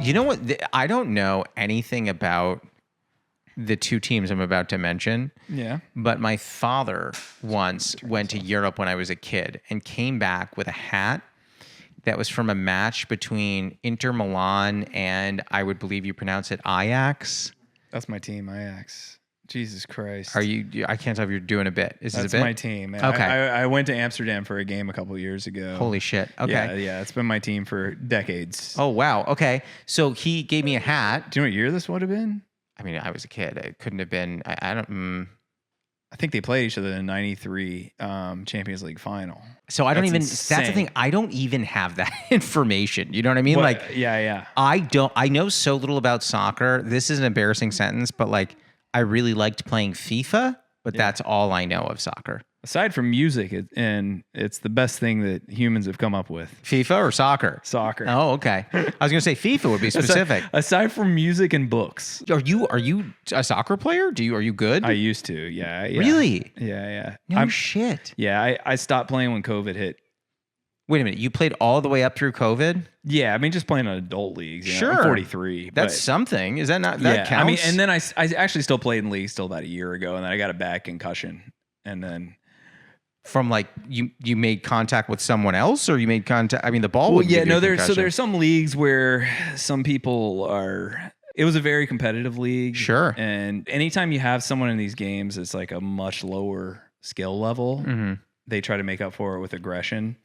You know what? I don't know anything about the two teams I'm about to mention. Yeah. But my father once went to Europe when I was a kid and came back with a hat that was from a match between Inter Milan and I would believe you pronounce it Ajax. That's my team, Ajax. Jesus Christ. Are you? I can't tell if you're doing a bit. Is this a bit? That's my team. Okay. I went to Amsterdam for a game a couple of years ago. Holy shit. Okay. Yeah. It's been my team for decades. Oh, wow. Okay. So he gave me a hat. Do you know what year this would have been? I mean, I was a kid. It couldn't have been. I don't. I think they played each other in the '93 Champions League final. So I don't even. Insane. That's the thing. I don't even have that information. You know what I mean? Well, like, yeah. I don't. I know so little about soccer. This is an embarrassing sentence, but like, I really liked playing FIFA, but that's all I know of soccer. Aside from music, it's the best thing that humans have come up with. FIFA or soccer? Soccer. Oh, okay. I was gonna say FIFA would be specific. Aside from music and books. Are you a soccer player? Are you good? I used to. Yeah. Really? Yeah. No shit. Yeah. I stopped playing when COVID hit. Wait a minute. You played all the way up through COVID? Yeah, I mean, just playing on adult leagues. Sure. I'm 43. That's something. Is that not? That counts? I mean, and then I actually still played in leagues till about a year ago, and then I got a bad concussion, and then. From like you made contact with someone else, or you made contact? I mean, the ball. Well, yeah, no. There's some leagues where some people are. It was a very competitive league. Sure. And anytime you have someone in these games, it's like a much lower skill level. Mm-hmm. They try to make up for it with aggression.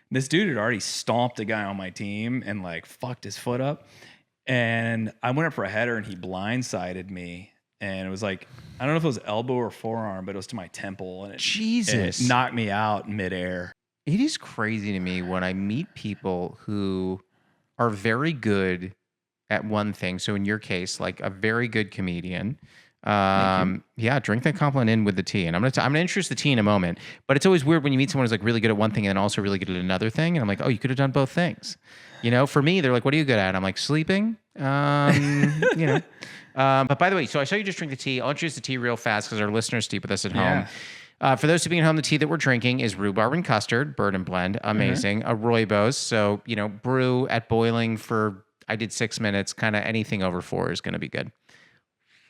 This dude had already stomped a guy on my team and like fucked his foot up, and I went up for a header and he blindsided me. And it was like, I don't know if it was elbow or forearm, but it was to my temple. And it knocked me out midair. It is crazy to me when I meet people who are very good at one thing. So in your case, like a very good comedian. Yeah, drink that compliment in with the tea. And I'm gonna introduce the tea in a moment. But it's always weird when you meet someone who's like really good at one thing and then also really good at another thing. And I'm like, oh, you could have done both things. You know, for me, they're like, what are you good at? I'm like, sleeping. You know. But by the way, so I saw you just drink the tea. I'll introduce the tea real fast because our listeners sleep with us at home. For those who being at home, the tea that we're drinking is rhubarb and custard, bird and blend. Amazing. A rooibos. So, you know, brew at boiling for, I did 6 minutes. Kind of anything over 4 is going to be good.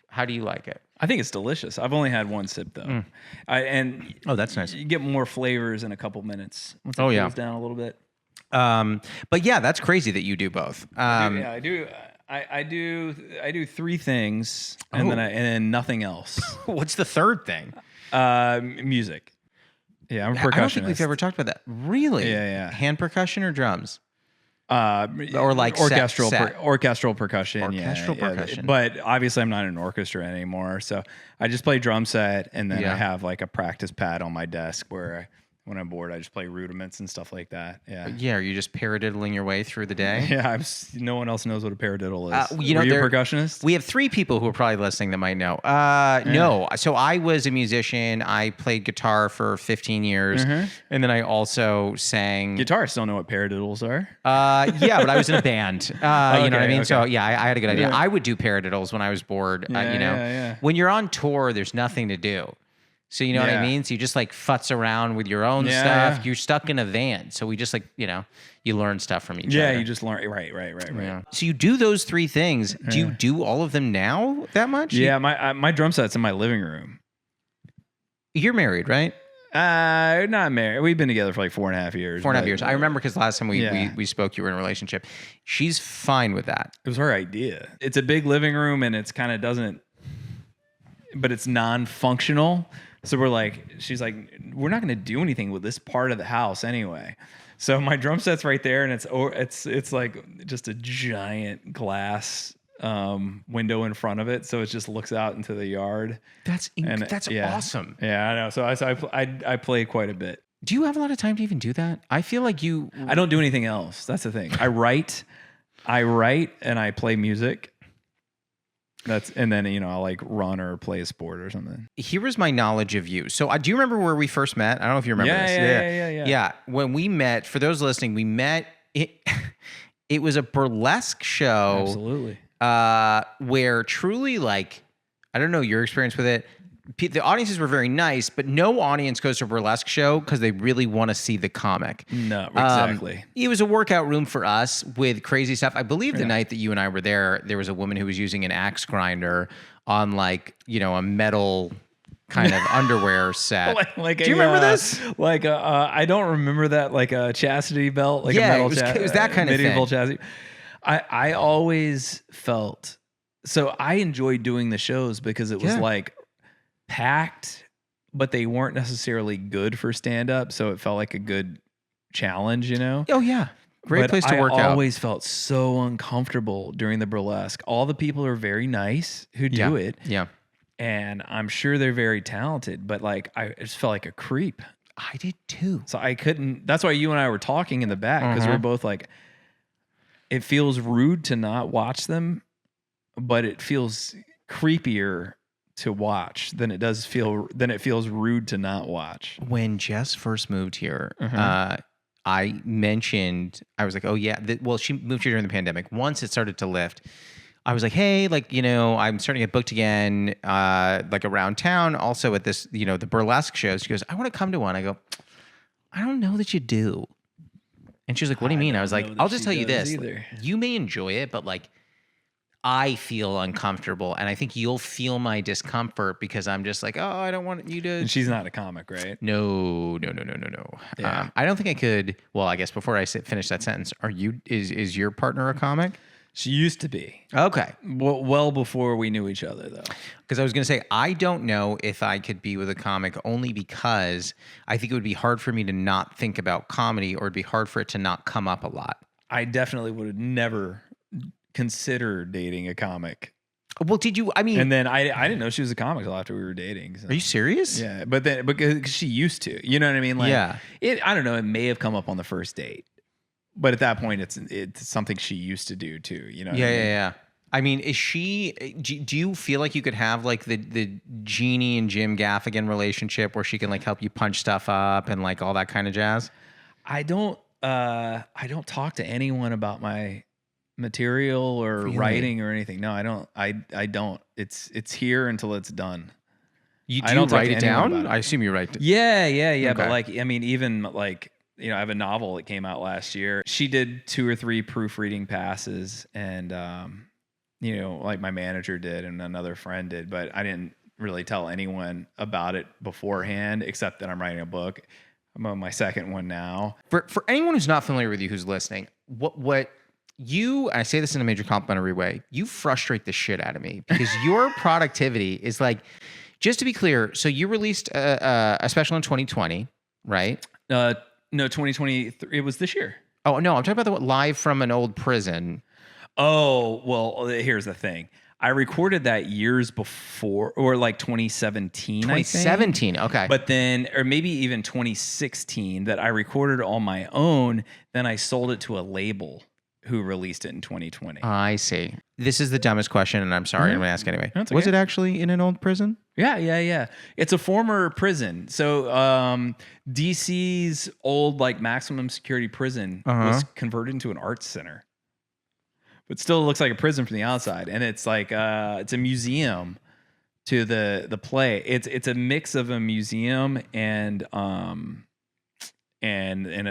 How do you like it? I think it's delicious. I've only had one sip though. Oh, that's nice. You get more flavors in a couple minutes once it cools down a little bit. But yeah, that's crazy that you do both. I do. I do 3 things and then nothing else. What's the third thing? Music. Yeah, I'm a percussionist. I don't think we've ever talked about that. Really? Yeah. Hand percussion or drums? Or like orchestral set. Orchestral percussion. Orchestral percussion. But obviously I'm not in an orchestra anymore, so I just play drum set, and then I have like a practice pad on my desk where when I'm bored I just play rudiments and stuff like that. Yeah. Are you just paradiddling your way through the day? Yeah, no one else knows what a paradiddle is. You know, Were you a percussionist? We have 3 people who are probably listening that might know. No. So I was a musician. I played guitar for 15 years. And then I also sang. Guitarists don't know what paradiddles are. Yeah, but I was in a band. You know what I mean? Okay. So yeah, I had a good idea. I would do paradiddles when I was bored. You know, when you're on tour, there's nothing to do. So you know what I mean? So you just like futz around with your own stuff. You're stuck in a van. So we just like, you know, you learn stuff from each other. Yeah, you just learn. Right. Yeah. So you do those 3 things. Do you do all of them now that much? Yeah, my drum set's in my living room. You're married, right? Not married. We've been together for like 4.5 years. 4.5 years. I remember because last time we spoke, you were in a relationship. She's fine with that. It was her idea. It's a big living room and it's kind of doesn't, but it's non-functional. So she's like, we're not going to do anything with this part of the house anyway. So my drum set's right there, and it's like just a giant glass window in front of it, so it just looks out into the yard. That's awesome. Yeah, I know. So I play quite a bit. Do you have a lot of time to even do that? I feel like you. I don't do anything else. That's the thing. I write, and I play music. And then, you know, I'll like run or play a sport or something. Here is my knowledge of you. So do you remember where we first met? I don't know if you remember this. Yeah. When we met, for those listening, we met, it was a burlesque show. Absolutely. Where truly, like, I don't know your experience with it. the audiences were very nice, but no audience goes to a burlesque show because they really want to see the comic. No, exactly. It was a workout room for us with crazy stuff. I believe the night that you and I were there was a woman who was using an axe grinder on like, a metal kind of underwear set. Do you remember this? I don't remember that, like a chastity belt, like a Yeah, metal it was that kind of medieval thing. chastity. I always felt, so I enjoyed doing the shows because it was like packed, but they weren't necessarily good for stand-up, so it felt like a good challenge, Oh, yeah. Great place to work out. I always felt so uncomfortable during the burlesque. All the people are very nice who do it. Yeah. And I'm sure they're very talented, but like I just felt like a creep. I did too. So I couldn't. That's why you and I were talking in the back, because we were both like, it feels rude to not watch them, but it feels creepier to watch than it feels rude to not watch. When Jess first moved here, I mentioned, I was like, oh yeah, she moved here during the pandemic. Once it started to lift, I was like, hey, like, I'm starting to get booked again, like around town. Also at this, the burlesque shows. She goes, I want to come to one. I go, I don't know that you do. And she was like, what do you mean? I was like, I'll just tell you this. Like, you may enjoy it, but like, I feel uncomfortable. And I think you'll feel my discomfort because I'm just like, oh, I don't want you to. And she's not a comic, right? No. Yeah. I don't think I could. Well, I guess before I finish that sentence, is your partner a comic? She used to be. Okay. Well before we knew each other, though. Because I was going to say, I don't know if I could be with a comic only because I think it would be hard for me to not think about comedy, or it'd be hard for it to not come up a lot. I definitely would have never considered dating a comic. Well, did you? I mean, and then I didn't know she was a comic until after we were dating. So. Are you serious? Yeah, but then because she used to, you know what I mean? Like, yeah. I don't know. It may have come up on the first date. But at that point, it's something she used to do too, you know? Yeah. I mean, is she? Do you feel like you could have like the Jeannie and Jim Gaffigan relationship where she can like help you punch stuff up and like all that kind of jazz? I don't talk to anyone about my material or writing or anything. No, I don't. I don't. It's here until it's done. Do you write it down? I assume you write it. Yeah. Okay. But like, I mean, even like. I have a novel that came out last year. She did 2 or 3 proofreading passes, and like my manager did and another friend did, but I didn't really tell anyone about it beforehand, except that I'm writing a book. I'm on my second one now. For anyone who's not familiar with you, who's listening, what you, I say this in a major complimentary way, you frustrate the shit out of me because your productivity is like, just to be clear, so you released a special in 2020, right? No, 2023. It was this year. Oh, no, I'm talking about the Live from an Old Prison. Oh, well, here's the thing. I recorded that years before, or like 2017, 2017, I think. Okay. But then, or maybe even 2016, that I recorded on my own. Then I sold it to a label who released it in 2020. I see. This is the dumbest question, and I'm sorry, I'm going to ask anyway. That's Was okay. it actually in an old prison? Yeah. It's a former prison. So DC's old like maximum security prison was converted into an arts center. But still looks like a prison from the outside. And it's like it's a museum to the play. It's a mix of a museum and a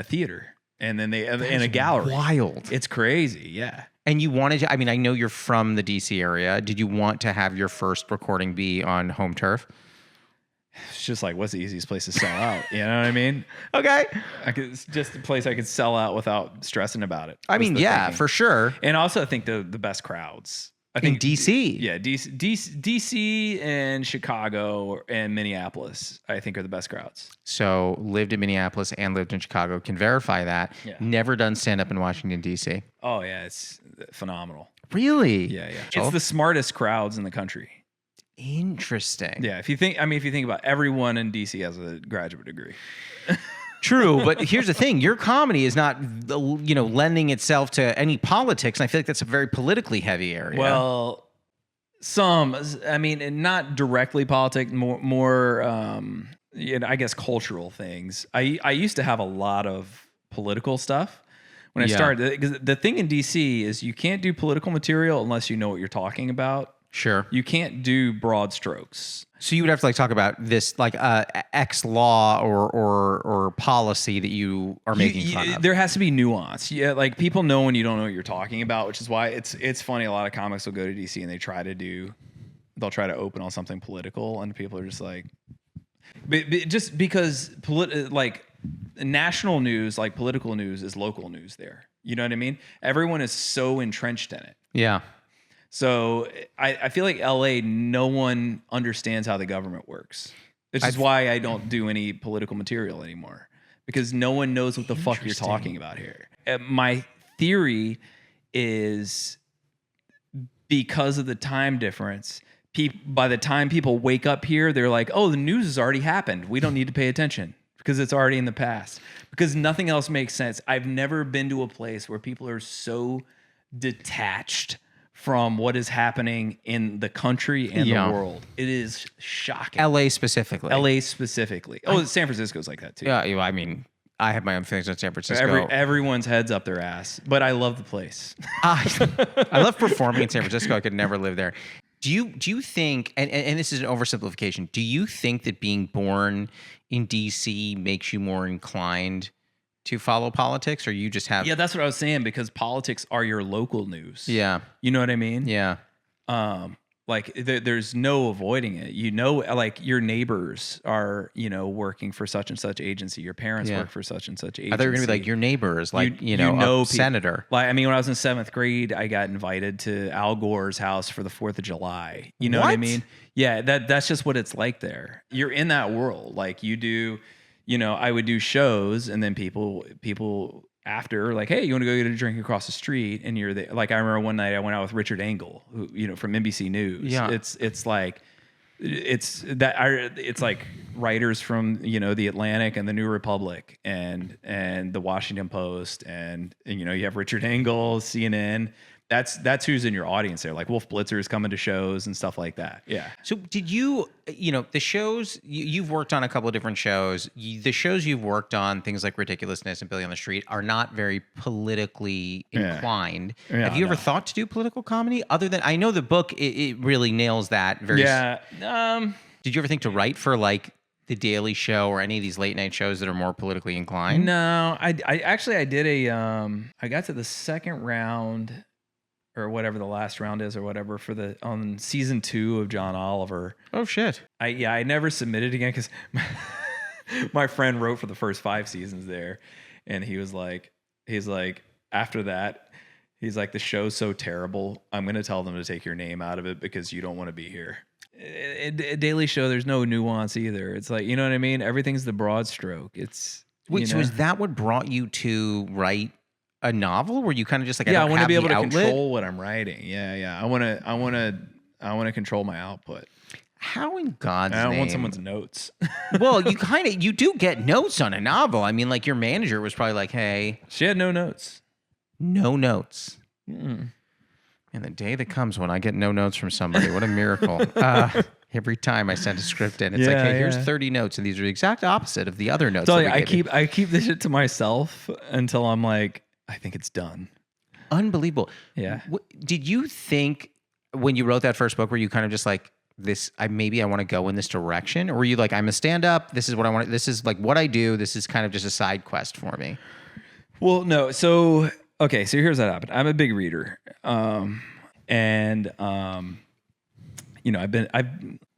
theater. And then in a gallery. Wild. It's crazy, yeah. And you wanted to, I mean, I know you're from the DC area. Did you want to have your first recording be on home turf? It's just like, what's the easiest place to sell out? You know what I mean? Okay. It's just a place I could sell out without stressing about it. I mean, yeah, thinking. For sure. And also, I think the best crowds. I think DC. Yeah, DC and Chicago and Minneapolis, I think, are the best crowds. So lived in Minneapolis and lived in Chicago. Can verify that. Yeah. Never done stand-up in Washington, D.C. Oh, yeah. It's phenomenal. Really? Yeah. It's the smartest crowds in the country. Interesting. Yeah. If you think about everyone in DC has a graduate degree. True, but here's the thing: your comedy is not, lending itself to any politics, and I feel like that's a very politically heavy area. Well, not directly politics, more, I guess cultural things. I used to have a lot of political stuff when I started. Because the thing in DC is you can't do political material unless you know what you're talking about. Sure. You can't do broad strokes. So you would have to like talk about this like X law or policy that you are making fun of. There has to be nuance. Yeah, like people know when you don't know what you're talking about, which is why it's funny. A lot of comics will go to DC and they'll try to open on something political, and people are just like, just because like national news, like political news, is local news there. You know what I mean? Everyone is so entrenched in it. Yeah. So I feel like LA, no one understands how the government works. Which is why I don't do any political material anymore, because no one knows what the fuck you're talking about here. My theory is because of the time difference, by the time people wake up here, they're like, oh, the news has already happened. We don't need to pay attention because it's already in the past, because nothing else makes sense. I've never been to a place where people are so detached from what is happening in the country and the world. It is shocking. LA specifically. Oh, San Francisco's like that too. Yeah, I mean, I have my own feelings on San Francisco. Everyone's head's up their ass, but I love the place. I love performing in San Francisco. I could never live there. Do you think, and this is an oversimplification, do you think that being born in DC makes you more inclined to follow politics, or you just have... Yeah, that's what I was saying, because politics are your local news. Yeah. You know what I mean? Yeah. Like there's no avoiding it. You know, like your neighbors are, working for such and such agency. Your parents work for such and such agency. I thought you were going to be like your neighbors, like, a senator. Like, I mean, when I was in 7th grade, I got invited to Al Gore's house for the 4th of July. You know what I mean? Yeah, that's just what it's like there. You're in that world. Like you do... I would do shows, and then people after, like, hey, you want to go get a drink across the street? And you're there. Like, I remember one night I went out with Richard Engel, who, from NBC News. Yeah. It's like writers from, the Atlantic and the New Republic and the Washington Post, and you have Richard Engel, CNN. That's who's in your audience there. Like Wolf Blitzer is coming to shows and stuff like that. Yeah. So did you, the shows, you've worked on a couple of different shows. The shows you've worked on, things like Ridiculousness and Billy on the Street, are not very politically inclined. Yeah, have you ever thought to do political comedy? Other than, I know the book, it really nails that. Yeah. Did you ever think to write for like The Daily Show or any of these late night shows that are more politically inclined? No, I did I got to the second round, or whatever the last round is, or whatever, on season 2 of John Oliver. Oh shit! I never submitted again because my friend wrote for the first 5 seasons there, and he's like after that, he's like, the show's so terrible, I'm gonna tell them to take your name out of it because you don't want to be here. A Daily Show, there's no nuance either. It's like, you know what I mean? Everything's the broad stroke. It's wait. So is that what brought you to write a novel? Where you kind of just like, I want to be able to control what I'm writing. Yeah. I want to control my output. How in God's name? I don't want someone's notes. Well, you do get notes on a novel. I mean, like your manager was probably like, hey, she had no notes. No notes. Mm-mm. And the day that comes when I get no notes from somebody, what a miracle. Every time I send a script in, it's like, hey, here's 30 notes, and these are the exact opposite of the other notes. So I keep this shit to myself until I'm like, I think it's done. Unbelievable. Yeah. Did you think when you wrote that first book, were you kind of just like, maybe I want to go in this direction? Or were you like, I'm a stand-up, this is what I want, this is like what I do, this is kind of just a side quest for me? Well, no. So, okay, so here's what happened. I'm a big reader. I've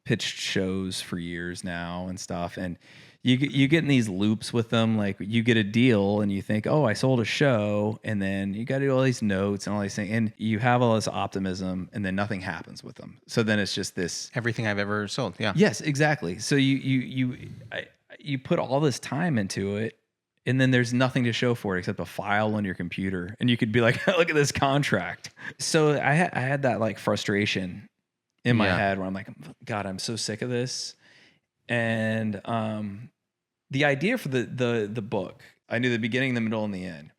pitched shows for years now and stuff, and you get in these loops with them. Like you get a deal and you think, oh, I sold a show, and then you got to do all these notes and all these things, and you have all this optimism, and then nothing happens with them. So then it's just this everything I've ever sold. Yeah. Yes, exactly. So you put all this time into it, and then there's nothing to show for it except a file on your computer, and you could be like, look at this contract. So I had that like frustration in my head where I'm like, God, I'm so sick of this. And the idea for the book, I knew the beginning, the middle, and the end,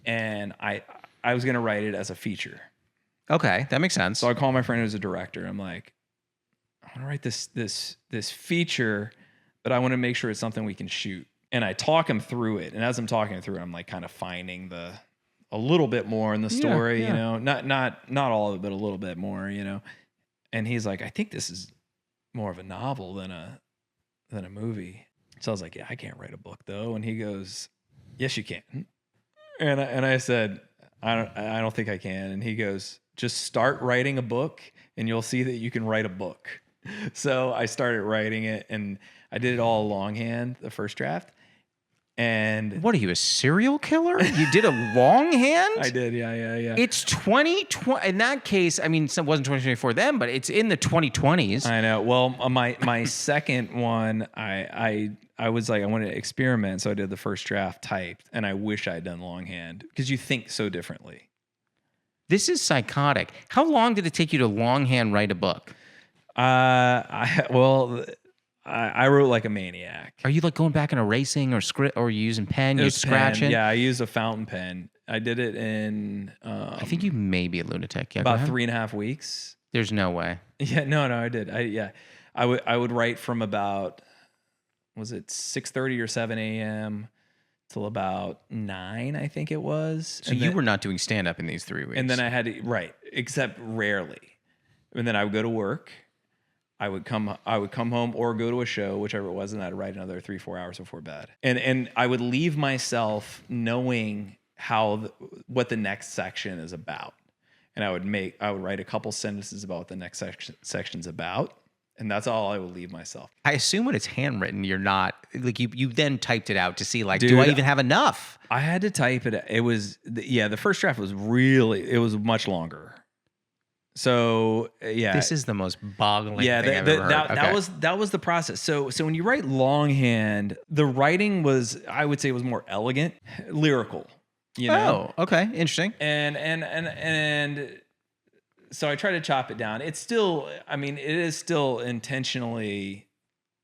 and I was gonna write it as a feature. Okay, that makes sense. So I call my friend who's a director. I'm like, I want to write this feature, but I want to make sure it's something we can shoot. And I talk him through it, and as I'm talking through it, I'm like kind of finding a little bit more in the story, not all of it, but a little bit more, And he's like, I think this is more of a novel than a movie. So I was like, yeah, I can't write a book though. And he goes, yes, you can. And I said, I don't think I can. And he goes, just start writing a book and you'll see that you can write a book. So I started writing it, and I did it all longhand, the first draft. And what are you, a serial killer? You did a longhand? I did, yeah. It's 2020. In that case, I mean, it wasn't 2024 then, but it's in the 2020s. I know. Well, my second one, I was like, I wanted to experiment, so I did the first draft typed, and I wish I'd done longhand because you think so differently. This is psychotic. How long did it take you to longhand write a book? I wrote like a maniac. Are you like going back and erasing or script, or are you using pen? You're scratching? Yeah, I used a fountain pen. I did it in. I think you may be a lunatic. Yeah, about 3.5 weeks. There's no way. Yeah, no, I did. I would write from about, was it 6:30 or 7 a.m. till about 9, I think it was. So you were not doing stand up in these 3 weeks. And then I had to except rarely. And then I would go to work. I would come home or go to a show, whichever it was, and I'd write another 3-4 hours before bed. And I would leave myself knowing what the next section is about. And I would write a couple sentences about what the next section's about. And that's all I would leave myself. I assume when it's handwritten, you're not like you then typed it out to see like, Dude, do I even have enough? I had to type it. It was, the first draft was it was much longer. So yeah, this is the most boggling thing I've ever heard. That was the process. So when you write longhand, the writing was, I would say, it was more elegant, lyrical. You know? Oh, okay, interesting. And so I try to chop it down. It's still, I mean, it is still intentionally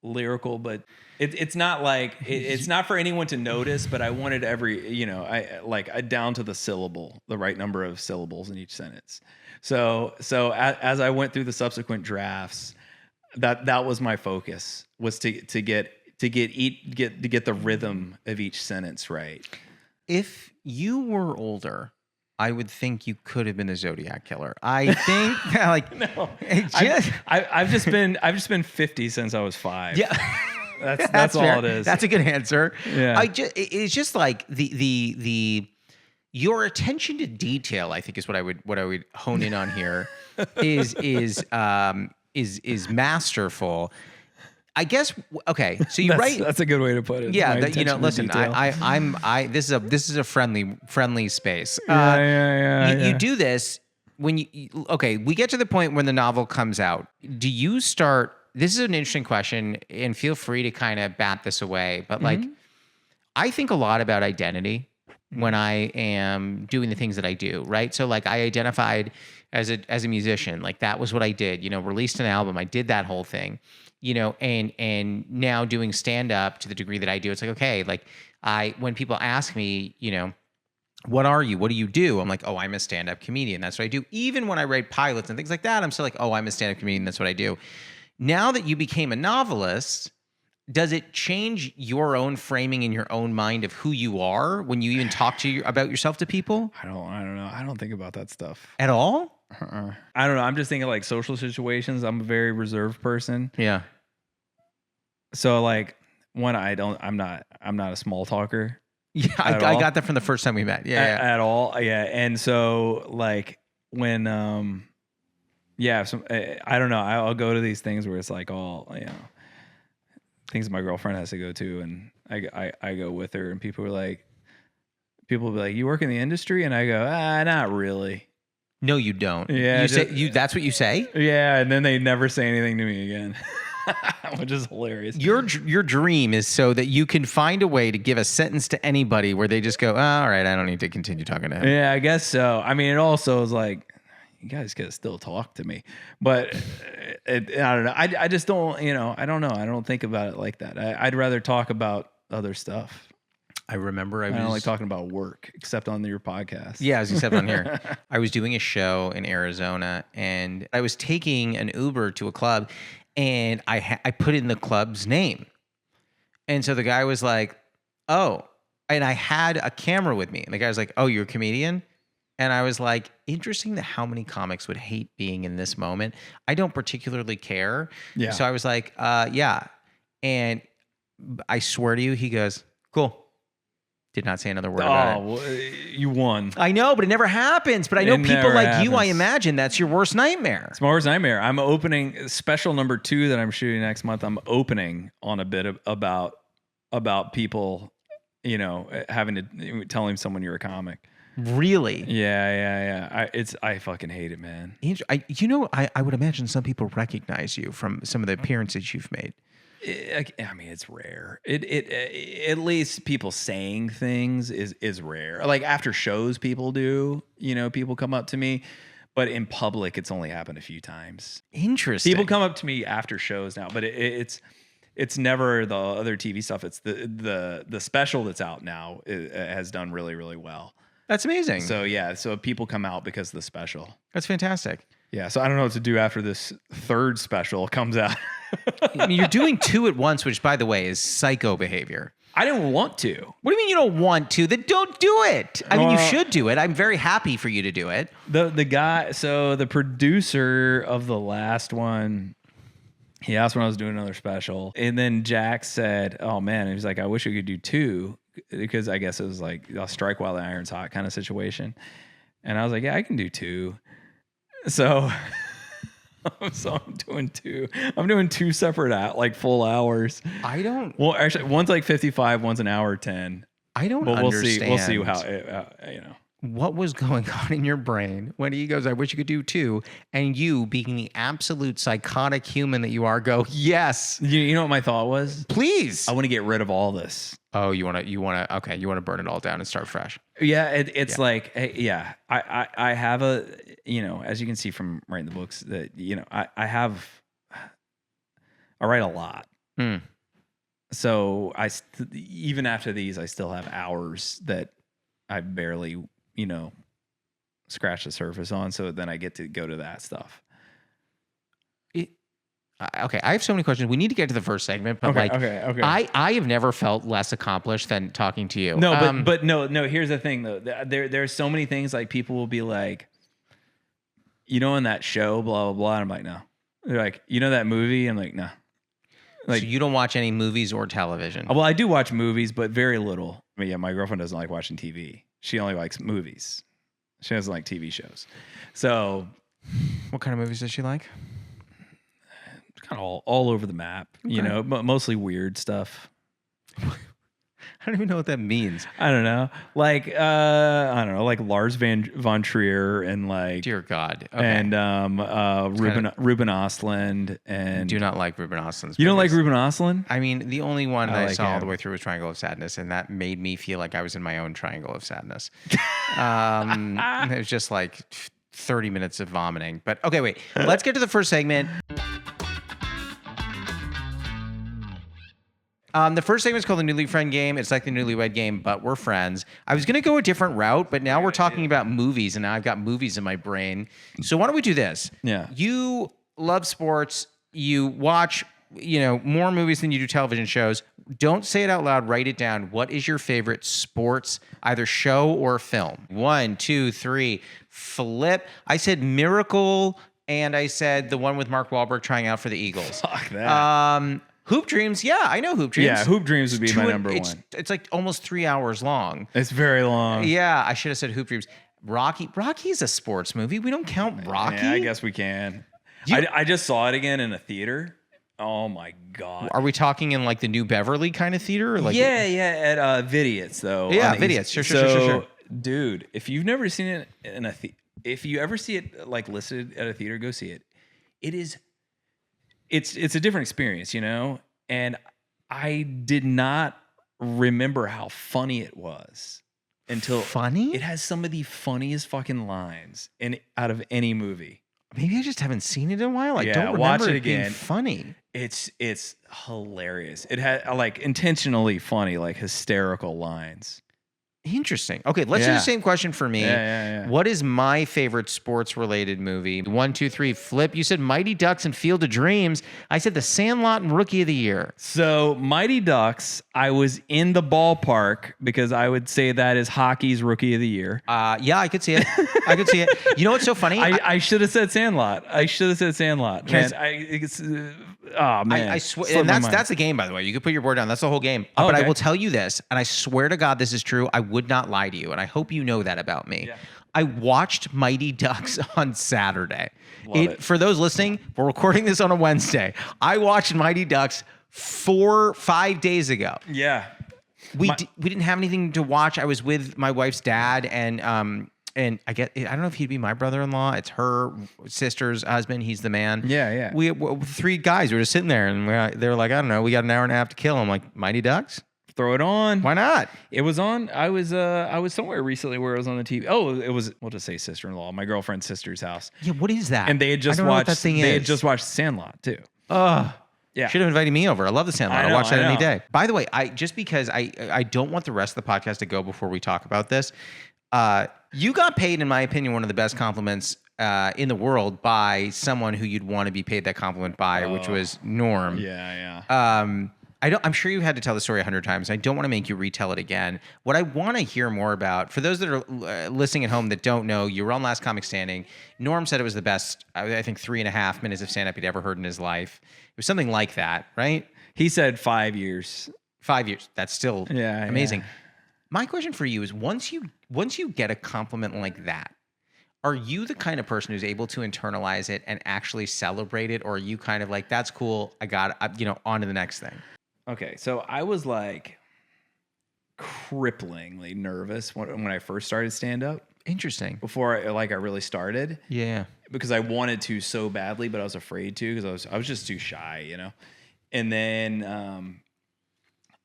lyrical, but it's not like it's not for anyone to notice. But I wanted I down to the syllable, the right number of syllables in each sentence. So as I went through the subsequent drafts, that was my focus, was to get the rhythm of each sentence right. If you were older, I would think you could have been a Zodiac killer. I think like no, I've just been 50 since I was 5. Yeah. That's all it is. That's a good answer. Yeah. It's just like the your attention to detail, I think, is what I would hone in on here. is masterful. I guess. Okay, so you write. That's a good way to put it. Yeah, listen. This is a friendly space. You do this when you. Okay, we get to the point when the novel comes out. Do you start? This is an interesting question, and feel free to kind of bat this away. But like, I think a lot about identity when I am doing the things that I do, right? So like I identified as a musician, like that was what I did, released an album, I did that whole thing, and now doing stand up to the degree that I do, it's like, okay, like when people ask me, what are you? What do you do? I'm like, oh, I'm a stand up comedian. That's what I do. Even when I write pilots and things like that, I'm still like, oh, I'm a stand up comedian. That's what I do. Now that you became a novelist, does it change your own framing in your own mind of who you are when you even talk about yourself to people? I don't know. I don't think about that stuff at all. I don't know. I'm just thinking like social situations. I'm a very reserved person. Yeah. So like I'm not a small talker. Yeah, I got that from the first time we met. Yeah, at all. Yeah, and so like when I don't know. I'll go to these things where it's like all things my girlfriend has to go to, and I go with her, and people will be like, you work in the industry? And I go, not really. No, you don't. Yeah. That's what you say? Yeah. And then they never say anything to me again, which is hilarious. Your dream is so that you can find a way to give a sentence to anybody where they just go, all right, I don't need to continue talking to him. Yeah, I guess so. I mean, it also is like, you guys could still talk to me, but I don't know. I just don't, I don't know. I don't think about it like that. I'd rather talk about other stuff. I remember I don't like talking about work, except on your podcast. Yeah, as you said on here. I was doing a show in Arizona, and I was taking an Uber to a club, and I put in the club's name. And so the guy was like, oh, and I had a camera with me. And the guy was like, oh, you're a comedian? And I was like, interesting that how many comics would hate being in this moment. I don't particularly care. Yeah. So I was like, yeah. And I swear to you, he goes, cool. Did not say another word about it. Well, you won. I know, but it never happens. But I know It people never like you, I happens. imagine that's your worst nightmare. It's my worst nightmare. I'm opening special number 2 that I'm shooting next month. I'm opening on a bit about people, having to telling someone you're a comic. Really? Yeah. I fucking hate it, man. I would imagine some people recognize you from some of the appearances you've made. I mean, it's rare. It at least people saying things is rare. Like after shows, people do. People come up to me, but in public, it's only happened a few times. Interesting. People come up to me after shows now, but it's never the other TV stuff. It's the special that's out now. It has done really, really well. That's amazing. So yeah, so people come out because of the special. That's fantastic. Yeah, so I don't know what to do after this third special comes out. I mean, you're doing 2 at once, which, by the way, is psycho behavior. I didn't want to. What do you mean you don't want to? Then don't do it. I mean, you should do it. I'm very happy for you to do it. The guy, so the producer of the last one, he asked when I was doing another special, and then Jack said, "Oh man," he was like, "I wish we could do 2," because I guess it was like a strike while the iron's hot kind of situation. And I was like, "Yeah, I can do 2." So I'm doing 2. I'm doing 2 separate like full hours. Well, actually, one's like 55, one's an hour 10. I don't But understand. We'll see how what was going on in your brain when he goes, I wish you could do 2, and you, being the absolute psychotic human that you are, go, yes. You know what my thought was? Please. I want to get rid of all this. Oh, you want to burn it all down and start fresh. Yeah, it's like, hey, yeah, I have a, as you can see from writing the books, that, I write a lot. So even after these, I still have hours that I barely, scratch the surface on. So then I get to go to that stuff. Okay, I have so many questions. We need to get to the first segment, but okay. I have never felt less accomplished than talking to you. No, but no. Here's the thing, though. There's so many things like people will be like, in that show, blah blah blah. And I'm like, no. They're like, that movie. I'm like, no. Like, so you don't watch any movies or television? Well, I do watch movies, but very little. I mean, yeah, my girlfriend doesn't like watching TV. She only likes movies. She doesn't like TV shows. So, what kind of movies does she like? Kind of all over the map, Okay. Mostly weird stuff. I don't even know what that means. I don't know. Like, I don't know, like Lars von Trier and like, dear God. Okay. And Ruben Östlund and do not like Ruben Östlund's You don't movies. like Ruben Östlund? I mean, the only one that I like saw all him. the way through was Triangle of Sadness, and that made me feel like I was in my own Triangle of Sadness. It was just like 30 minutes of vomiting. But okay, wait. Let's get to the first segment. The first segment is called the Newly Friend Game. It's like the Newlywed Game, but we're friends. I was going to go a different route, but now we're talking about movies, and now I've got movies in my brain. So why don't we do this? Yeah. You love sports. You watch, more movies than you do television shows. Don't say it out loud. Write it down. What is your favorite sports, either show or film? 1, 2, 3. Flip. I said Miracle, and I said the one with Mark Wahlberg trying out for the Eagles. Fuck that. Hoop Dreams. Yeah, I know Hoop Dreams. Yeah, Hoop Dreams would be my number one. It's like almost 3 hours long. It's very long. Yeah, I should have said Hoop Dreams. Rocky is a sports movie. We don't count Rocky. Yeah, I guess we can. I just saw it again in a theater. Oh my God. Are we talking in like the New Beverly kind of theater? Or like at Vidiot's though. Yeah, Vidiot's. Sure. Dude, if you've never seen it in a if you ever see it like listed at a theater, go see it. It's a different experience, and I did not remember how funny it was until funny. It has some of the funniest fucking lines out of any movie. Maybe I just haven't seen it in a while. I don't remember watch it it being again. funny. It's hilarious. It had like intentionally funny, like hysterical lines. Interesting. Okay, let's do Yeah. the same question for me. Yeah. What is my favorite sports-related movie? 1, 2, 3. Flip. You said Mighty Ducks and Field of Dreams. I said The Sandlot and Rookie of the Year. So Mighty Ducks, I was in the ballpark because I would say that is hockey's Rookie of the Year. Yeah, I could see it. I could see it. You know what's so funny? I should have said Sandlot. Man, oh man, I swear, and that's the game, by the way. You could put your board down. That's the whole game. Oh, but I okay. will tell you this, and I swear to God, this is true. I would not lie to you, and I hope you know that about me. Yeah. I watched Mighty Ducks on Saturday. Love it. For those listening, we're recording this on a Wednesday. I watched Mighty Ducks 5 days ago. Yeah. We didn't have anything to watch. I was with my wife's dad, and I don't know if he'd be my brother-in-law. It's her sister's husband. He's the man. Yeah. We 3 guys were just sitting there, and they were like, I don't know, we got an hour and a half to kill. I'm like, Mighty Ducks? Throw it on. Why not? It was on. I was somewhere recently where it was on the TV. Oh, it was. We'll just say sister-in-law, my girlfriend's sister's house. Yeah, what is that? And they had just I don't know what watched. that thing They is. had just watched Sandlot too. Yeah. Should have invited me over. I love The Sandlot. I know, I'll watch that I any know. day. By the way, because I don't want the rest of the podcast to go before we talk about this. You got paid, in my opinion, one of the best compliments in the world by someone who you'd want to be paid that compliment by, which was Norm. Yeah. I'm sure you had to tell the story 100 times. I don't want to make you retell it again. What I want to hear more about, for those that are listening at home that don't know, you were on Last Comic Standing. Norm said it was the best, I think, 3.5 minutes of stand-up he'd ever heard in his life. It was something like that, right? He said 5 years. 5 years. That's still amazing. Yeah. My question for you is, once you get a compliment like that, are you the kind of person who's able to internalize it and actually celebrate it, or are you kind of like, that's cool, I got it, on to the next thing? Okay, so I was like cripplingly nervous when I first started stand up. Interesting. Before I really started. Yeah. Because I wanted to so badly, but I was afraid to because I was just too shy, And then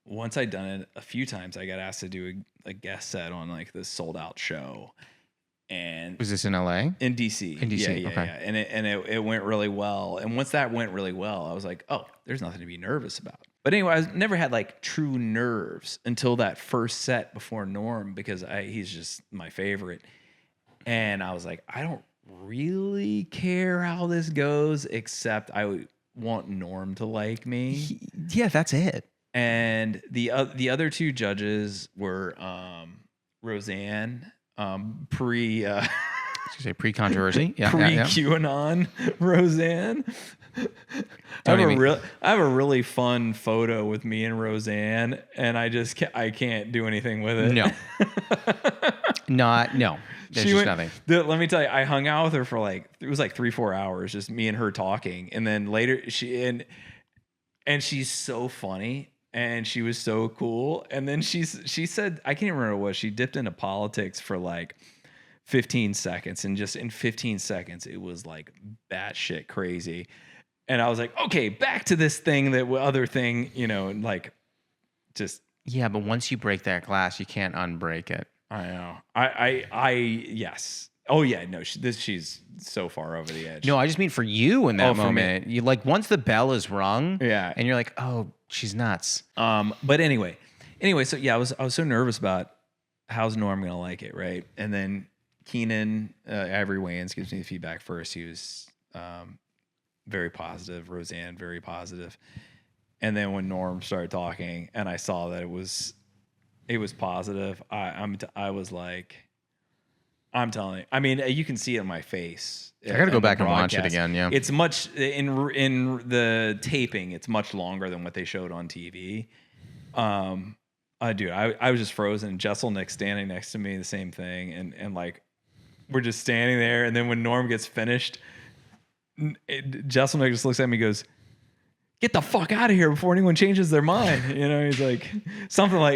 once I'd done it a few times, I got asked to do a guest set on like this sold out show. And Was this in LA? in DC. In DC, Yeah. okay. And it went really well. And once that went really well, I was like, oh, there's nothing to be nervous about. But anyway, I never had like true nerves until that first set before Norm because he's just my favorite. And I was like, I don't really care how this goes, except I want Norm to like me. Yeah, that's it. And the other 2 judges were Roseanne, Pre-controversy. Yeah. QAnon Roseanne. I have a really fun photo with me and Roseanne, and I can't do anything with it. No. No. There's nothing. Let me tell you, I hung out with her for it was 3-4 hours, just me and her talking, and then later and she's so funny. And she was so cool. And then she said, I can't even remember what, she dipped into politics for 15 seconds. And just in 15 seconds, it was batshit crazy. And I was like, okay, back to this thing, just. Yeah, but once you break that glass, you can't unbreak it. I know. Yes. Oh yeah, no, she's so far over the edge. No, I just mean for you in that moment. You once the bell is rung, and you're like, oh, she's nuts. But anyway, so yeah, I was so nervous about how's Norm gonna like it, right? And then Keenan Avery Wayans gives me the feedback first. He was very positive. Roseanne, very positive. And then when Norm started talking, and I saw that it was positive, I was like. I'm telling you. I mean, you can see it in my face. I got to go back and watch it again. Yeah, it's much in the taping. It's much longer than what they showed on TV. Dude, I was just frozen. Jesselnick standing next to me, the same thing, and we're just standing there. And then when Norm gets finished, Jesselnick just looks at me, and goes, "Get the fuck out of here before anyone changes their mind." He's like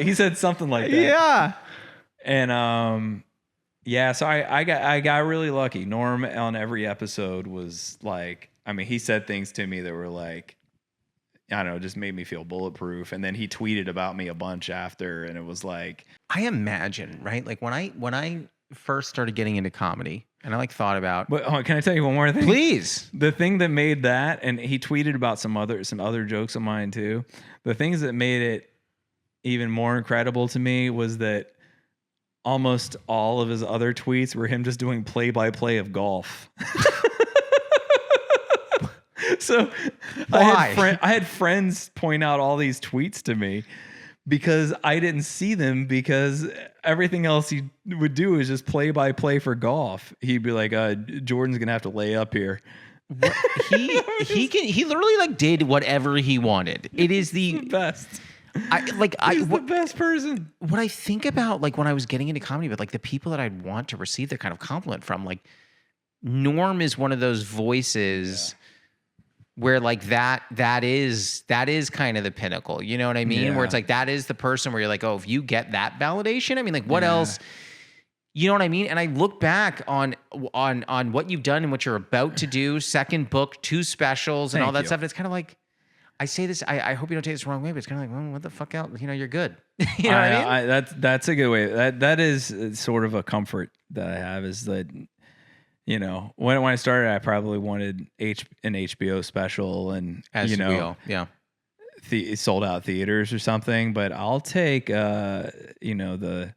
he said something like that. Yeah, and yeah, so I got really lucky. Norm on every episode was he said things to me that were I don't know, just made me feel bulletproof. And then he tweeted about me a bunch after, and it was I imagine, right? When I first started getting into comedy, and I thought about. But can I tell you one more thing? Please. The thing that made that, and he tweeted about some other jokes of mine too. The things that made it even more incredible to me was that almost all of his other tweets were him just doing play-by-play of golf. So Why? I had friends point out all these tweets to me because I didn't see them, because everything else he would do is just play-by-play for golf. He'd be like, Jordan's going to have to lay up here. What? He literally like did whatever he wanted. It is the best. He's the best person. What I think about, like, when I was getting into comedy, but like the people that I'd want to receive that kind of compliment from, like, Norm is one of those voices where like that is kind of the pinnacle. You know what I mean? Yeah. Where it's like that is the person where you're like, oh, if you get that validation, I mean, like, what else? You know what I mean? And I look back on what you've done and what you're about to do, second book, 2 specials, and all that stuff. And it's kind of like, I say this, I hope you don't take this the wrong way, but it's kind of like, well, what the fuck else? You know, you're good. You know what I mean? That's a good way. That is sort of a comfort that I have, is that, you know, when I started, I probably wanted an HBO special, and As you know, we all, yeah. Sold out theaters or something. But I'll take, you know, the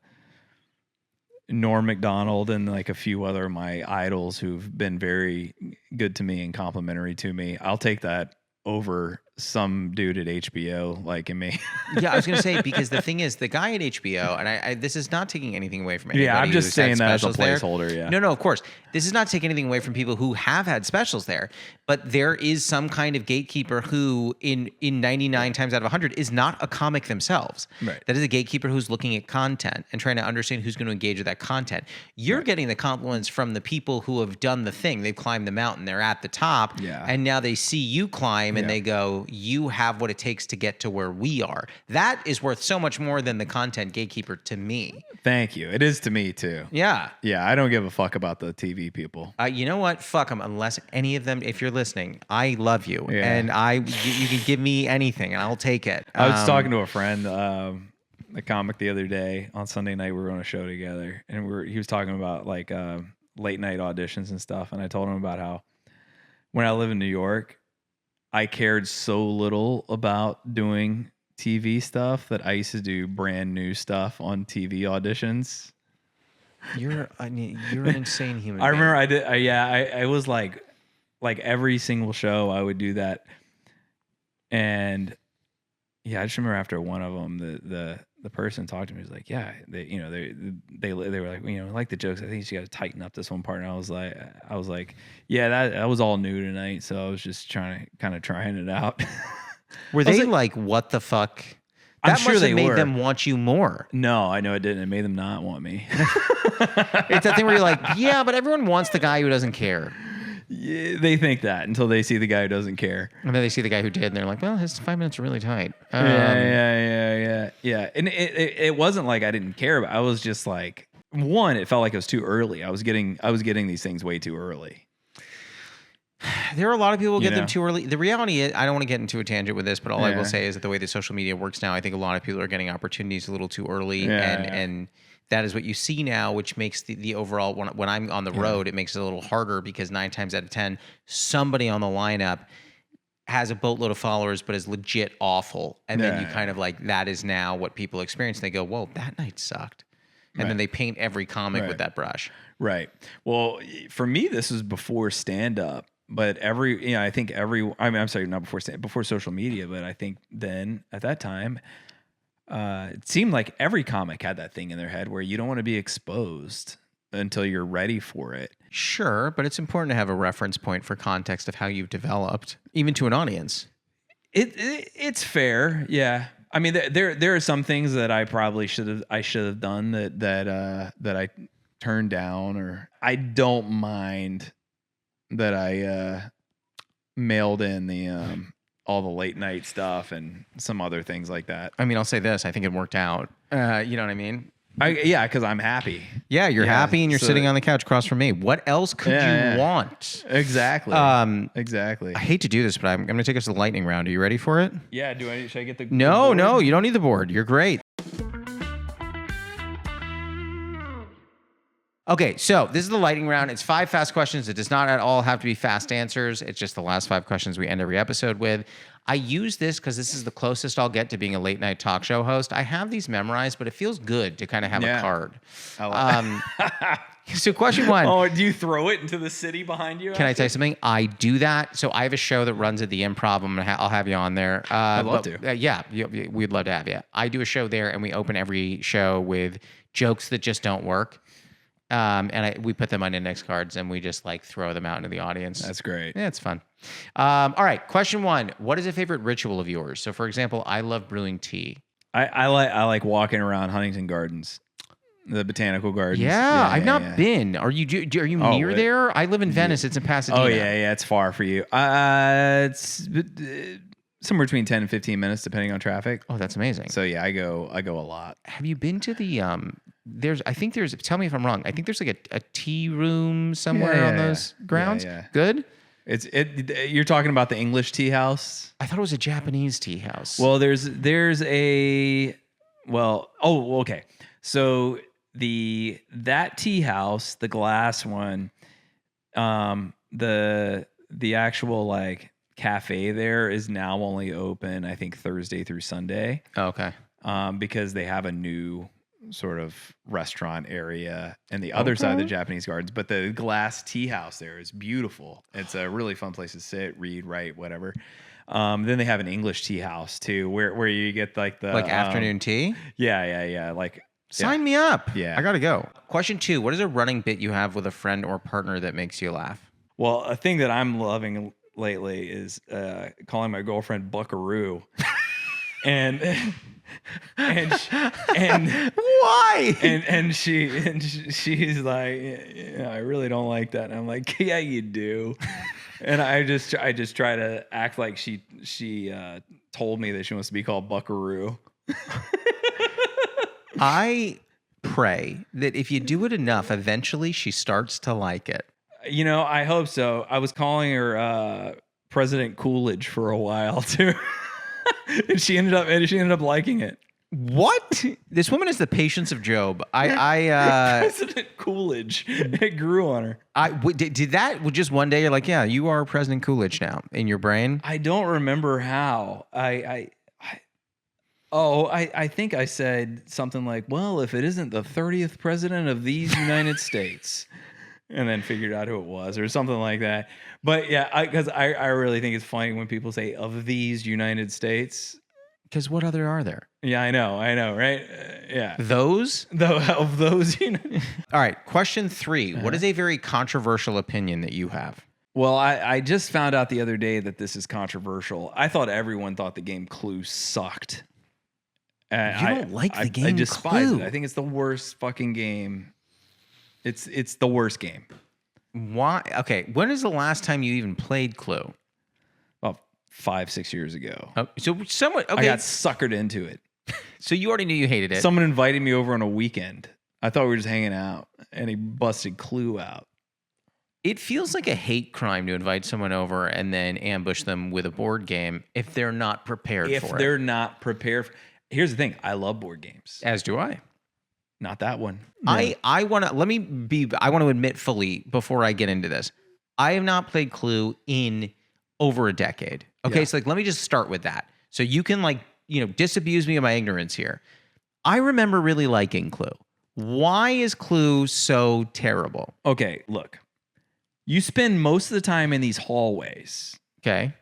Norm Macdonald and like a few other of my idols who've been very good to me and complimentary to me. I'll take that over some dude at HBO liking me. Yeah, I was going to say, because the thing is, the guy at HBO, and I this is not taking anything away from anybody. Yeah, I'm just who's had saying that as a specials there. placeholder. Yeah. No, of course. This is not taking anything away from people who have had specials there, but there is some kind of gatekeeper who, in 99 times out of 100, is not a comic themselves. Right. That is a gatekeeper who's looking at content and trying to understand who's going to engage with that content. You're getting the compliments from the people who have done the thing. They've climbed the mountain. They're at the top. Yeah. And now they see you climb and they go, you have what it takes to get to where we are. That is worth so much more than the content gatekeeper to me. Thank you. It is to me too. Yeah. Yeah, I don't give a fuck about the TV people. You know what? Fuck them. Unless any of them, if you're listening, I love you. Yeah. And you can give me anything and I'll take it. I was talking to a friend, a comic, the other day on Sunday night. We were on a show together, and he was talking about like late night auditions and stuff. And I told him about how when I live in New York, I cared so little about doing TV stuff that I used to do brand new stuff on TV auditions. You're an insane human being. I remember I did. I was like every single show I would do that. And yeah, I just remember after one of them, the person talked to me. He was like, yeah, they were like, you know, like the jokes. I think you got to tighten up this one part. And I was like, yeah, that was all new tonight. So I was just trying it out. Were they like, what the fuck? I'm That sure must they have made were. them want you more. No, I know it didn't. It made them not want me. It's that thing where you're like, yeah, but everyone wants the guy who doesn't care. Yeah, they think that until they see the guy who doesn't care. And then they see the guy who did, and they're like, well, his 5 minutes are really tight. Yeah. And it wasn't like I didn't care, but I was just like, one, it felt like it was too early. I was getting these things way too early. There are a lot of people who get them too early. The reality is, I don't want to get into a tangent with this, but all I will say is that the way that social media works now, I think a lot of people are getting opportunities a little too early. And that is what you see now, which makes the overall, when I'm on the road, it makes it a little harder because 9 times out of 10, somebody on the lineup has a boatload of followers, but is legit awful. And then you kind of like, that is now what people experience. And they go, whoa, that night sucked. And then they paint every comic with that brush. Right. Well, for me, this was before stand-up. But I think I'm sorry, not before social media, but I think then at that time, it seemed like every comic had that thing in their head where you don't want to be exposed until you're ready for it. Sure, but it's important to have a reference point for context of how you've developed, even to an audience. It's fair, yeah. I mean, there are some things that I probably should have done that I turned down, or I don't mind that I mailed in the all the late night stuff and some other things like that. I mean, I'll say this: I think it worked out. You know what I mean? Because I'm happy. Yeah, you're happy, and you're sitting on the couch across from me. What else could you want? Exactly. Exactly. I hate to do this, but I'm going to take us to the lightning round. Are you ready for it? Yeah. Should I get the? No, you don't need the board. You're great. Okay, so this is the lightning round. It's 5 fast questions. It does not at all have to be fast answers. It's just the last 5 questions we end every episode with. I use this because this is the closest I'll get to being a late night talk show host. I have these memorized, but it feels good to kind of have a card. So question 1. Oh, do you throw it into the city behind you? Can I tell you something? I do that. So I have a show that runs at the Improv. I'll have you on there. I'd love to. Yeah, we'd love to have you. I do a show there, and we open every show with jokes that just don't work. We put them on index cards and we just like throw them out into the audience. That's great. Yeah, it's fun. All right. Question 1. What is a favorite ritual of yours? So for example, I love brewing tea. I like walking around Huntington Gardens, the botanical gardens. Yeah, I've not been. Are you near there? I live in Venice. It's in Pasadena. Oh yeah. It's far for you. It's somewhere between 10 and 15 minutes, depending on traffic. Oh, that's amazing. So yeah, I go a lot. Have you been to the tell me if I'm wrong. I think there's like a tea room somewhere on those grounds. Yeah. Good. You're talking about the English tea house? I thought it was a Japanese tea house. Well, okay. So that tea house, the glass one, the actual like cafe there is now only open, I think, Thursday through Sunday. Oh, okay. Because they have a new sort of restaurant area and the other side of the Japanese gardens, but the glass tea house there is beautiful. It's a really fun place to sit, read, write, whatever. Then they have an English tea house too, where you get like the afternoon tea. Yeah. Like sign me up. Yeah, I gotta go. Question 2: what is a running bit you have with a friend or partner that makes you laugh? Well, a thing that I'm loving lately is calling my girlfriend Buckaroo, and why? And she's like, I really don't like that. And I'm like, yeah, you do. And I just try to act like she told me that she wants to be called Buckaroo. I pray that if you do it enough, eventually she starts to like it. I hope so. I was calling her President Coolidge for a while too. And she ended up liking it. What? This woman is the patience of Job. President Coolidge. It grew on her. Did that just one day you're like, yeah, you are President Coolidge now in your brain? I don't remember how. I think I said something like, well, if it isn't the 30th president of these United States, and then figured out who it was or something like that. But yeah, because I really think it's funny when people say of these United States. Because what other are there? Yeah, I know, right? Yeah. Those? Of those. All right, question 3. What is a very controversial opinion that you have? Well, I just found out the other day that this is controversial. I thought everyone thought the game Clue sucked. You don't like the game I despise Clue. it. I think it's the worst fucking game. It's the worst game. Why? Okay, when is the last time you even played Clue? Well, 5-6 years ago. Oh, so someone. Okay, I got suckered into it. So you already knew you hated it. Someone invited me over on a weekend. I thought we were just hanging out, and he busted Clue out. It feels like a hate crime to invite someone over and then ambush them with a board game if they're not prepared for it. If they're not prepared. Here's the thing. I love board games. As do I. Not that one. No. I want to admit fully before I get into this. I have not played Clue in over a decade. Okay, yeah. So let me just start with that. So you can disabuse me of my ignorance here. I remember really liking Clue. Why is Clue so terrible? Okay, look. You spend most of the time in these hallways. Okay.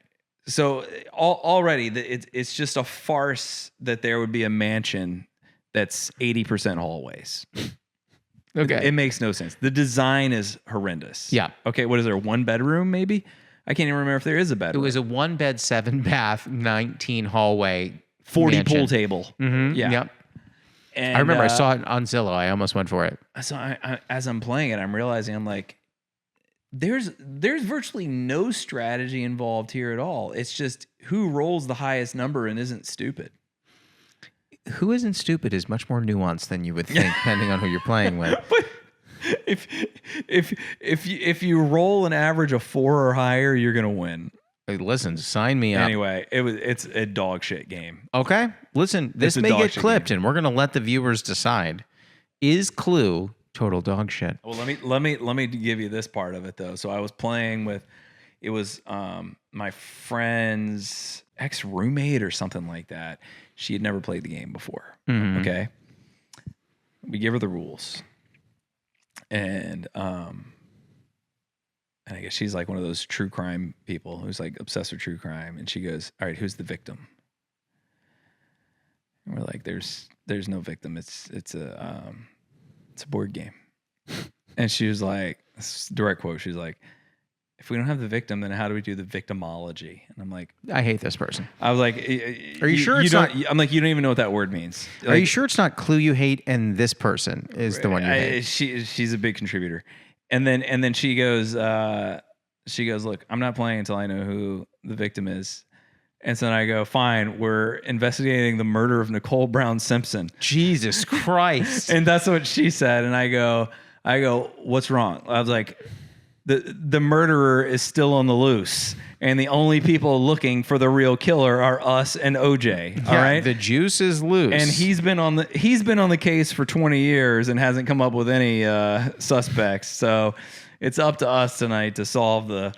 So already it's just a farce that there would be a mansion that's 80% hallways. Okay. It makes no sense. The design is horrendous. Yeah. Okay, what is there, 1 bedroom maybe? I can't even remember if there is a bedroom. It was a 1 bed, 7 bath, 19 hallway, 40 mansion. Pool table. Mm-hmm. Yeah. Yep. And I remember I saw it on Zillow. I almost went for it. So as I'm playing it, I'm realizing I'm like, there's virtually no strategy involved here at all. It's just who rolls the highest number and isn't stupid. Who isn't stupid is much more nuanced than you would think, depending on who you're playing with. But if you roll an average of 4 or higher, you're gonna win. Hey, listen, sign me up. Anyway, it's a dog shit game. Okay, listen, this may get clipped, and we're gonna let the viewers decide: is Clue Total dog shit. Well, let me give you this part of it though. So I was playing with, it was my friend's ex roommate or something like that. She had never played the game before. Mhm. Okay, we give her the rules, and I guess she's like one of those true crime people who's like obsessed with true crime. And she goes, "All right, who's the victim?" And we're like, "There's no victim. It's a board game." And she was like, direct quote, she's like, "If we don't have the victim, then how do we do the victimology?" And I'm like, I hate this person. I was like, Are you sure it's not? I'm like, you don't even know what that word means. Are you sure it's not clue you hate and this person is the one you hate? She's a big contributor. And then she goes, "Look, I'm not playing until I know who the victim is." And so then I go, "Fine, we're investigating the murder of Nicole Brown Simpson." Jesus Christ. And that's what she said. And I go, "What's wrong?" I was like, the murderer is still on the loose, and the only people looking for the real killer are us and OJ. All right, the juice is loose, and he's been on the case for 20 years and hasn't come up with any suspects. So it's up to us tonight to solve the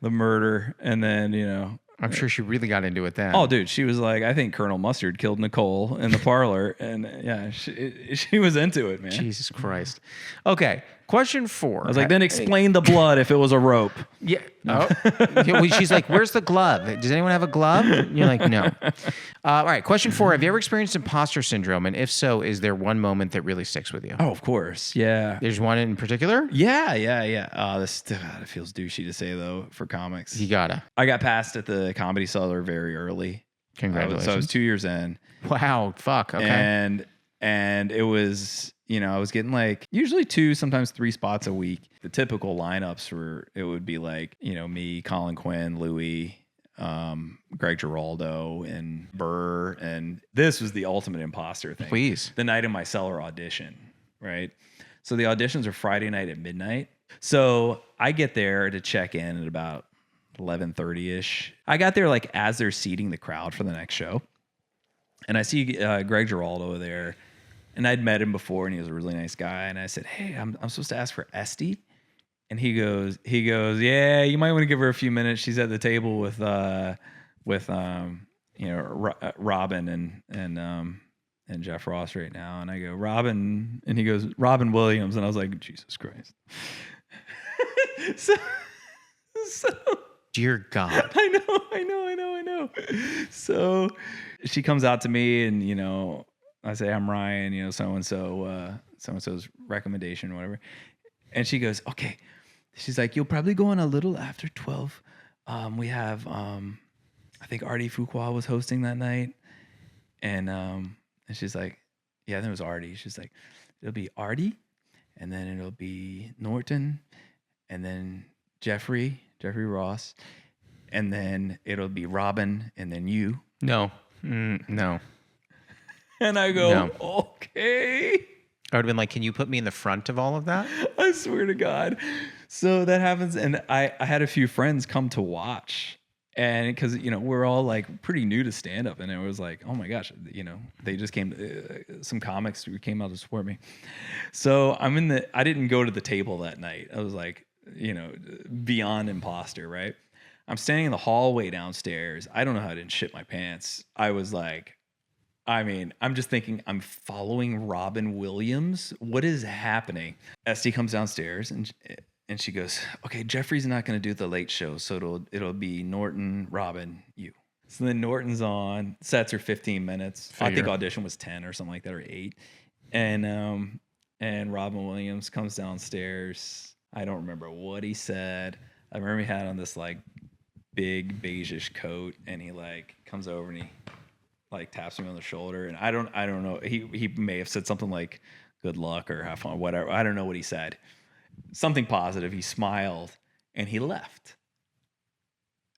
murder. And then I'm sure she really got into it then. oh, dude, she was like, "I think Colonel Mustard killed Nicole in the parlor," and yeah, she was into it, man. Jesus Christ. Okay, question 4. I was like, "Then explain the blood if it was a rope." Yeah. Oh. Yeah, well, she's like, "Where's the glove? Does anyone have a glove?" You're like, "No." All right. Question 4. Have you ever experienced imposter syndrome? And if so, is there one moment that really sticks with you? Oh, of course. Yeah. There's one in particular? Yeah. It feels douchey to say though for comics. You gotta. I got passed at the Comedy Cellar very early. Congratulations. So I was 2 years in. Wow. Fuck. Okay. And it was, I was getting like usually 2, sometimes 3 spots a week. The typical lineups it would be like, me, Colin Quinn, Louis, Greg Giraldo, and Burr. And this was the ultimate imposter thing. Please. The night of my Cellar audition, right? So the auditions are Friday night at midnight. So I get there to check in at about 11:30-ish. I got there like as they're seating the crowd for the next show. And I see Greg Giraldo there. And I'd met him before, and he was a really nice guy. And I said, "Hey, I'm supposed to ask for Esty." And he goes, "Yeah, you might want to give her a few minutes. She's at the table with Robin and Jeff Ross right now." And I go, "Robin," and he goes, "Robin Williams." And I was like, Jesus Christ. so Dear God. I know. So she comes out to me, and I say, "I'm Ryan, so-and-so's recommendation or whatever." And she goes, "Okay." She's like, "You'll probably go on a little after 12. We have, I think Artie Fuqua was hosting that night." And she's like, "Yeah, then it was Artie." She's like, "It'll be Artie, and then it'll be Norton, and then Jeffrey Ross, and then it'll be Robin, and then you." No. No. And I go, No. "Okay." I would have been like, "Can you put me in the front of all of that?" I swear to God. So that happens. And I had a few friends come to watch. And because, we're all like pretty new to stand up. And it was like, oh my gosh, they just came, some comics who came out to support me. So I didn't go to the table that night. I was like, beyond imposter, right? I'm standing in the hallway downstairs. I don't know how I didn't shit my pants. I was like, I'm just thinking, I'm following Robin Williams. What is happening? Esty comes downstairs and she goes, "Okay, Jeffrey's not going to do the late show, so it'll be Norton, Robin, you." So then Norton's on. Sets are 15 minutes. I think audition was 10 or something like that, or 8. And Robin Williams comes downstairs. I don't remember what he said. I remember he had on this like big beigeish coat, and he like comes over and he like taps me on the shoulder, and I don't know. He may have said something like "good luck" or "have fun," whatever. I don't know what he said. Something positive. He smiled and he left.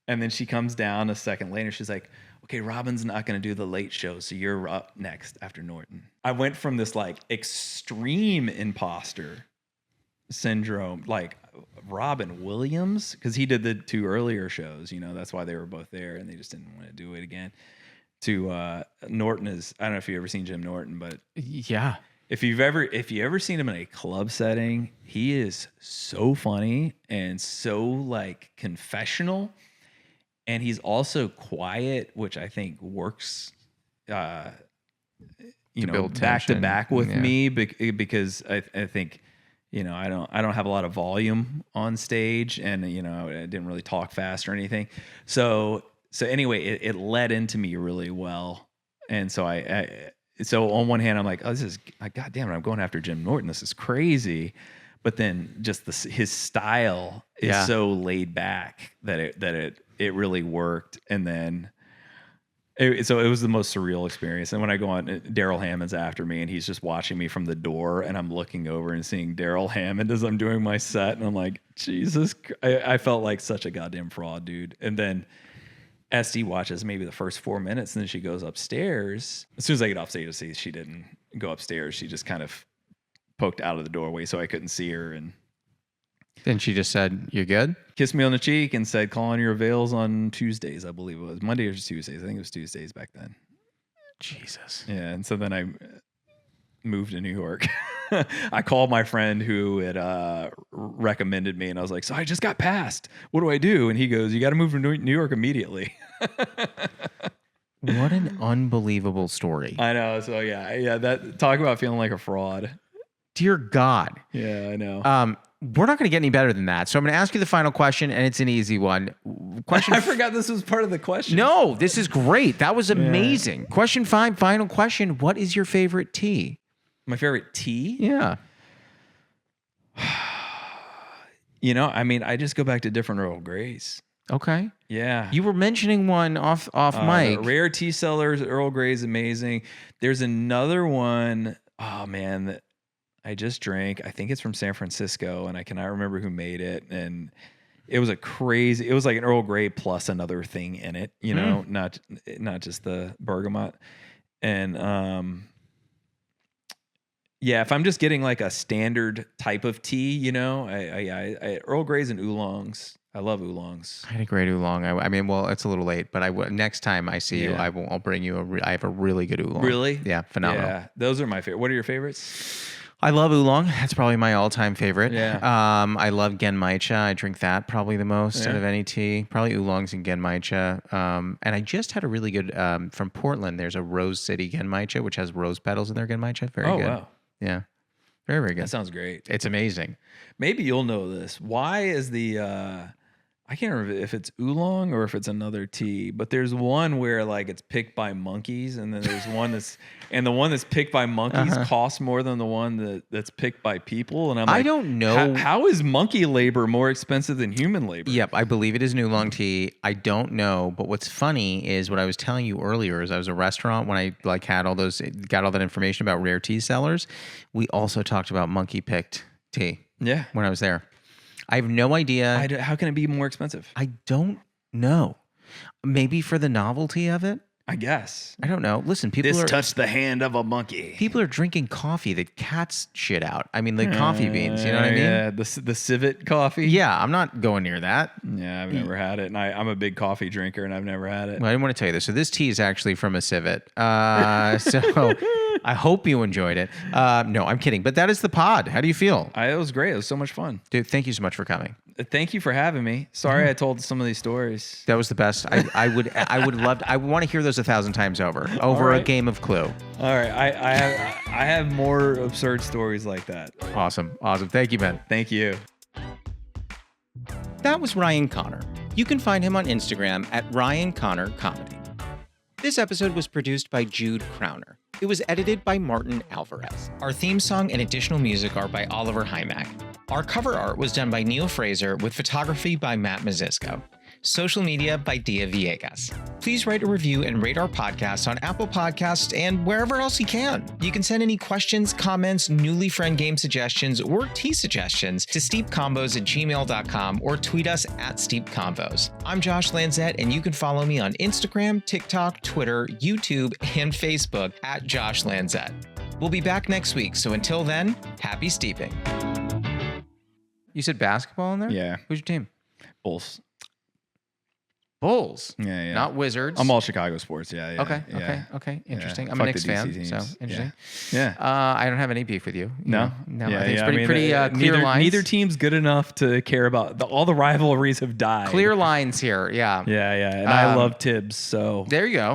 And then she comes down a second later. She's like, "Okay, Robin's not going to do the late show, so you're up next after Norton." I went from this like extreme imposter syndrome, like Robin Williams, because he did the 2 earlier shows. That's why they were both there, and they just didn't want to do it again. To Norton I don't know if you've ever seen Jim Norton, but Yeah. if you ever seen him in a club setting, he is so funny and so like confessional, and he's also quiet, which I think works. Build back to tension. back with Yeah. me because I think, I don't have a lot of volume on stage, and I didn't really talk fast or anything. So anyway, it led into me really well, and so so on one hand I'm like, oh, this is, God damn it, I'm going after Jim Norton. This is crazy, but then just his style is so laid back that it really worked, and then. So it was the most surreal experience. And when I go on, Daryl Hammond's after me, and he's just watching me from the door, and I'm looking over and seeing Daryl Hammond as I'm doing my set, and I'm like, Jesus, I felt like such a goddamn fraud, dude. And then SD watches maybe the first 4 minutes, and then she goes upstairs. As soon as I get off stage, I see she didn't go upstairs. She just kind of poked out of the doorway so I couldn't see her, and Then she just said, "You're good." kissed me on the cheek and said, "Call on your avails on Tuesdays," I believe it was. Monday or Tuesdays. I think it was Tuesdays back then. Jesus. Yeah, and so then I moved to New York. I called my friend who had recommended me, and I was like, "So I just got passed. What do I do?" And he goes, "You got to move to New York immediately." What an unbelievable story. I know. So yeah. That, talk about feeling like a fraud. Dear God. Yeah, I know. We're not going to get any better than that. So I'm going to ask you the final question, and it's an easy one. I forgot this was part of the question. No, this is great. That was amazing. Question 5, final question. What is your favorite tea? My favorite tea? Yeah. I just go back to different Earl Greys. Okay. Yeah. You were mentioning one off mic. Rare Tea Cellars, Earl Grey's amazing. There's another one, oh man, that I just drank. I think it's from San Francisco, and I cannot remember who made it. And it was it was like an Earl Grey plus another thing in it, not just the bergamot. And if I'm just getting like a standard type of tea, I Earl Greys and oolongs. I love oolongs. I had a great oolong. It's a little late, but next time I see you, I'll bring you I have a really good oolong. Really? Yeah, phenomenal. Yeah, those are my favorite. What are your favorites? I love oolong. That's probably my all-time favorite. Yeah. I love genmaicha. I drink that probably the most out of any tea. Probably oolongs and genmaicha. And I just had a really good from Portland. There's a Rose City genmaicha, which has rose petals in their genmaicha. Very good. Wow. Yeah. Very, very good. That sounds great. It's amazing. Maybe you'll know this. Why is the I can't remember if it's oolong or if it's another tea, but there's one where like it's picked by monkeys, and then there's one the one that's picked by monkeys costs more than the one that's picked by people. And I'm like, I don't know. How is monkey labor more expensive than human labor? Yep, I believe it is an oolong tea. I don't know, but what's funny is what I was telling you earlier is I was at a restaurant when I got all that information about rare tea sellers. We also talked about monkey picked tea. Yeah. When I was there. I have no idea. How can it be more expensive? I don't know. Maybe for the novelty of it? I guess. I don't know. Listen, This touched the hand of a monkey. People are drinking coffee that cats shit out. I mean, the coffee beans, you know what I mean? Yeah, the civet coffee. Yeah, I'm not going near that. Yeah, I've never had it. And I'm a big coffee drinker, and I've never had it. Well, I didn't want to tell you this. So this tea is actually from a civet. So I hope you enjoyed it. No, I'm kidding. But that is the pod. How do you feel? It was great. It was so much fun. Dude, thank you so much for coming. Thank you for having me. Sorry I told some of these stories. That was the best. I would love to, I want to hear those 1,000 times over right. a game of Clue. All right. I have more absurd stories like that. Awesome. Thank you, Ben. Thank you. That was Ryan Connor. You can find him on Instagram at Ryan Connor Comedy. This episode was produced by Jude Crowner. It was edited by Martin Alvarez. Our theme song and additional music are by Oliver Hymack. Our cover art was done by Neil Fraser with photography by Matt Mazisco. Social media by Dia Villegas. Please write a review and rate our podcast on Apple Podcasts and wherever else you can. You can send any questions, comments, newly friend game suggestions, or tea suggestions to steepcombos@gmail.com or tweet us at steepconvos. I'm Josh Lanzet, and you can follow me on Instagram, TikTok, Twitter, YouTube, and Facebook at Josh Lanzet. We'll be back next week, so until then, happy steeping. You said basketball in there? Yeah. Who's your team? Bulls. Bulls. Yeah. Not Wizards. I'm all Chicago sports. Yeah. Okay. Interesting. Yeah. I'm a Fuck Knicks the DC fan, teams. so interesting. Yeah. I don't have any beef with you. No. No. Yeah, I think it's I pretty, mean, pretty clear neither, lines. Neither team's good enough to care about all the rivalries have died. Clear lines here. Yeah. Yeah. And I love Tibbs, so There you go.